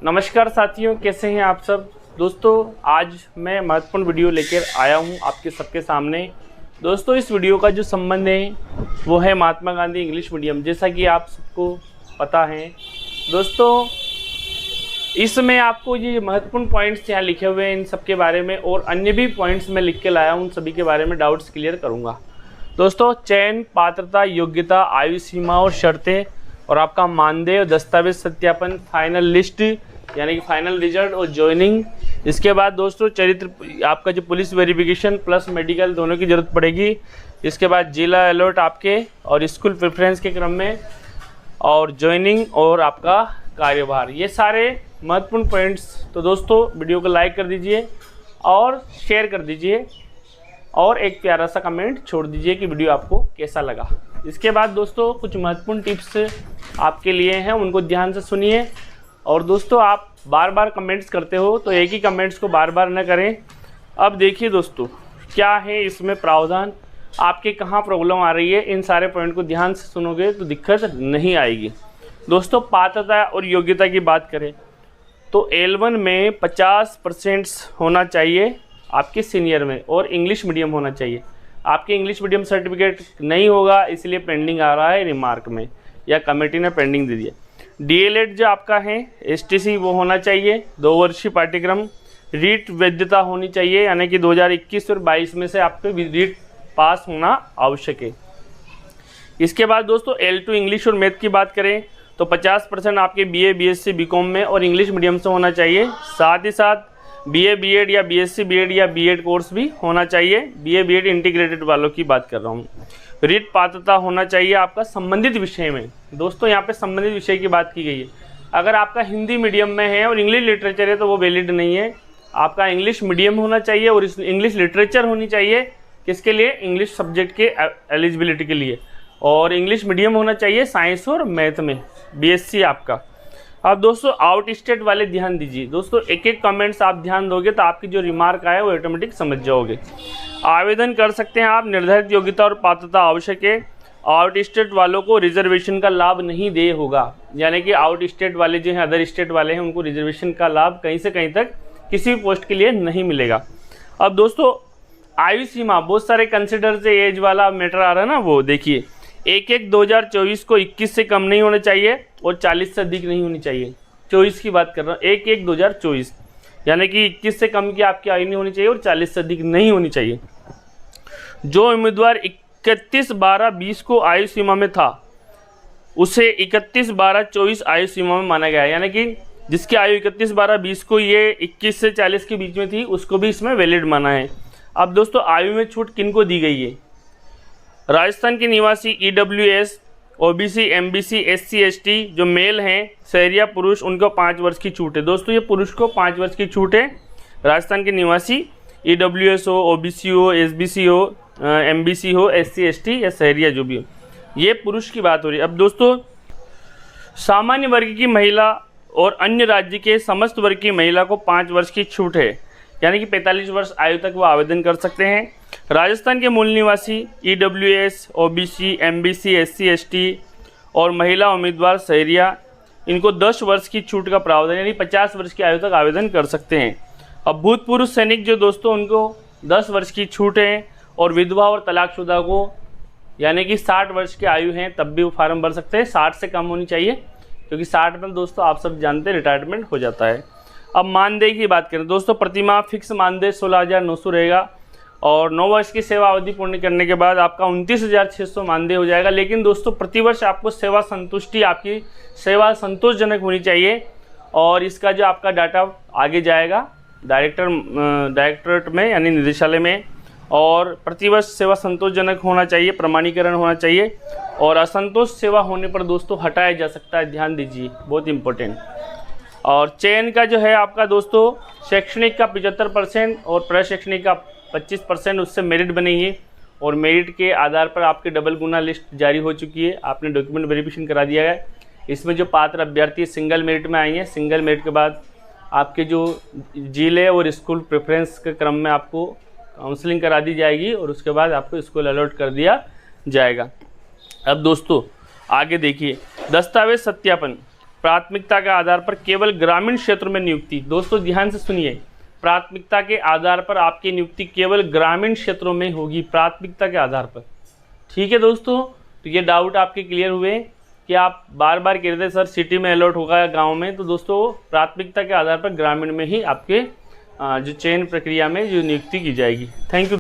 नमस्कार साथियों, कैसे हैं आप सब। दोस्तों आज मैं महत्वपूर्ण वीडियो लेकर आया हूं आपके सबके सामने। दोस्तों इस वीडियो का जो संबंध है वो है महात्मा गांधी इंग्लिश मीडियम। जैसा कि आप सबको पता है दोस्तों, इसमें आपको ये महत्वपूर्ण पॉइंट्स यहाँ लिखे हुए हैं, इन सब के बारे में और अन्य भी पॉइंट्स मैं लिख के लाया हूँ, उन सभी के बारे में डाउट्स क्लियर करूँगा। दोस्तों चयन, पात्रता, योग्यता, आयु सीमा और शर्तें और आपका मानदेय और दस्तावेज सत्यापन, फाइनल लिस्ट यानी कि फाइनल रिजल्ट और ज्वाइनिंग। इसके बाद दोस्तों चरित्र, आपका जो पुलिस वेरिफिकेशन प्लस मेडिकल दोनों की ज़रूरत पड़ेगी। इसके बाद जिला अलर्ट आपके और स्कूल प्रेफरेंस के क्रम में और ज्वाइनिंग और आपका कार्यभार, ये सारे महत्वपूर्ण पॉइंट्स। तो दोस्तों वीडियो को लाइक कर दीजिए और शेयर कर दीजिए और एक प्यारा सा कमेंट छोड़ दीजिए कि वीडियो आपको कैसा लगा। इसके बाद दोस्तों कुछ महत्वपूर्ण टिप्स आपके लिए हैं, उनको ध्यान से सुनिए। और दोस्तों आप बार बार कमेंट्स करते हो तो एक ही कमेंट्स को बार बार न करें। अब देखिए दोस्तों क्या है इसमें प्रावधान, आपके कहाँ प्रॉब्लम आ रही है, इन सारे पॉइंट को ध्यान से सुनोगे तो दिक्कत नहीं आएगी। दोस्तों पात्रता और योग्यता की बात करें तो L1 में 50% होना चाहिए आपके सीनियर में और इंग्लिश मीडियम होना चाहिए। आपके इंग्लिश मीडियम सर्टिफिकेट नहीं होगा, इसलिए पेंडिंग आ रहा है रिमार्क में या कमेटी ने पेंडिंग दे दिया। DLED जो आपका है STC वो होना चाहिए, 2 वर्षीय पाठ्यक्रम। रीट वैधता होनी चाहिए, यानी कि 2021 और 22 में से आपको रीट पास होना आवश्यक है। इसके बाद दोस्तों L2 इंग्लिश और मैथ की बात करें तो 50% आपके BA BSc BCom में और इंग्लिश मीडियम से होना चाहिए। साथ ही साथ BA BEd या BSc BEd या BEd कोर्स भी होना चाहिए। BA BEd इंटीग्रेटेड वालों की बात कर रहा हूँ। रीट पात्रता होना चाहिए आपका संबंधित विषय में। दोस्तों यहाँ पे संबंधित विषय की बात की गई है। अगर आपका हिंदी मीडियम में है और इंग्लिश लिटरेचर है तो वो वैलिड नहीं है। आपका इंग्लिश मीडियम होना चाहिए और इंग्लिश लिटरेचर होनी चाहिए। किसके लिए? इंग्लिश सब्जेक्ट के एलिजिबिलिटी के लिए। और इंग्लिश मीडियम होना चाहिए साइंस और मैथ में, BSc आपका। अब दोस्तों आउट स्टेट वाले ध्यान दीजिए। दोस्तों एक एक कमेंट्स आप ध्यान दोगे तो आपकी जो रिमार्क आए वो ऑटोमेटिक समझ जाओगे। आवेदन कर सकते हैं आप, निर्धारित योग्यता और पात्रता आवश्यक है। आउट स्टेट वालों को रिजर्वेशन का लाभ नहीं दे होगा, यानी कि आउट स्टेट वाले जो हैं, अदर स्टेट वाले हैं, उनको रिजर्वेशन का लाभ कहीं से कहीं तक किसी भी पोस्ट के लिए नहीं मिलेगा। अब दोस्तों आयु सीमा, बहुत सारे कंसिडर से एज वाला मैटर आ रहा है ना, वो देखिए 1/1/2024 को 21 से कम नहीं होना चाहिए और 40 से अधिक नहीं होनी चाहिए। 24 की बात कर रहा हूँ, 1/1/2024, यानी कि 21 से कम की आपकी आयु नहीं होनी चाहिए और 40 से अधिक नहीं होनी चाहिए। जो उम्मीदवार 31/12/20 को आयु सीमा में था उसे 31/12/24 आयु सीमा में माना गया है, यानी कि जिसकी आयु 31/12/20 को ये 21 से 40 के बीच में थी उसको भी इसमें वैलिड माना है। अब दोस्तों आयु में छूट किन को दी गई है? राजस्थान के निवासी EWS, OBC, MBC, SC, ST जो मेल हैं, शहरिया पुरुष, उनको 5 वर्ष की छूट है। दोस्तों ये पुरुष को 5 वर्ष की छूट है। राजस्थान के निवासी EWS हो, OBC हो, SBC हो, MBC हो, SC, ST या शहरिया जो भी हो, ये पुरुष की बात हो रही है। अब दोस्तों सामान्य वर्ग की महिला और अन्य राज्य के समस्त वर्ग की महिला को 5 वर्ष की छूट है, यानी कि 45 वर्ष आयु तक वो आवेदन कर सकते हैं। राजस्थान के मूल निवासी EWS, OBC, MBC, SC, ST और महिला उम्मीदवार शहरिया, इनको 10 वर्ष की छूट का प्रावधान, यानी 50 वर्ष की आयु तक आवेदन कर सकते हैं। अब भूतपूर्व सैनिक जो दोस्तों, उनको 10 वर्ष की छूट है और विधवा और तलाकशुदा को, यानी कि 60 वर्ष की आयु है तब भी वो फार्म भर सकते हैं। 60 से कम होनी चाहिए, क्योंकि 60 में दोस्तों आप सब जानते हैं रिटायरमेंट हो जाता है। अब मानदेय की बात करें दोस्तों, प्रतिमाह फिक्स मानदेय 16,900 रहेगा और 9 वर्ष की सेवा अवधि पूर्ण करने के बाद आपका 29,600 मानदेय हो जाएगा। लेकिन दोस्तों प्रतिवर्ष आपको सेवा संतुष्टि, आपकी सेवा संतोषजनक होनी चाहिए और इसका जो आपका डाटा आगे जाएगा डायरेक्टरेट में यानी निदेशालय में, और प्रतिवर्ष सेवा संतोषजनक होना चाहिए, प्रमाणीकरण होना चाहिए और असंतोष सेवा होने पर दोस्तों हटाया जा सकता है, ध्यान दीजिए, बहुत इंपॉर्टेंट। और चयन का जो है आपका दोस्तों शैक्षणिक का 75% और प्रशैक्षणिक का 25%, उससे मेरिट बनेगी और मेरिट के आधार पर आपके डबल गुना लिस्ट जारी हो चुकी है, आपने डॉक्यूमेंट वेरिफिकेशन करा दिया है। इसमें जो पात्र अभ्यर्थी सिंगल मेरिट में आएंगे, सिंगल मेरिट के बाद आपके जो जिले और स्कूल प्रेफरेंस के क्रम में आपको काउंसलिंग करा दी जाएगी और उसके बाद आपको स्कूल अलॉट कर दिया जाएगा। अब दोस्तों आगे देखिए, दस्तावेज सत्यापन। प्राथमिकता के आधार पर केवल ग्रामीण क्षेत्र में नियुक्ति। दोस्तों ध्यान से सुनिए, प्राथमिकता के आधार पर आपकी नियुक्ति केवल ग्रामीण क्षेत्रों में होगी, प्राथमिकता के आधार पर। ठीक है दोस्तों, तो ये डाउट आपके क्लियर हुए कि आप बार बार कह रहे थे सर सिटी में अलॉट होगा या गाँव में। तो दोस्तों प्राथमिकता के आधार पर ग्रामीण में ही आपके जो चयन प्रक्रिया में जो नियुक्ति की जाएगी। Thank you.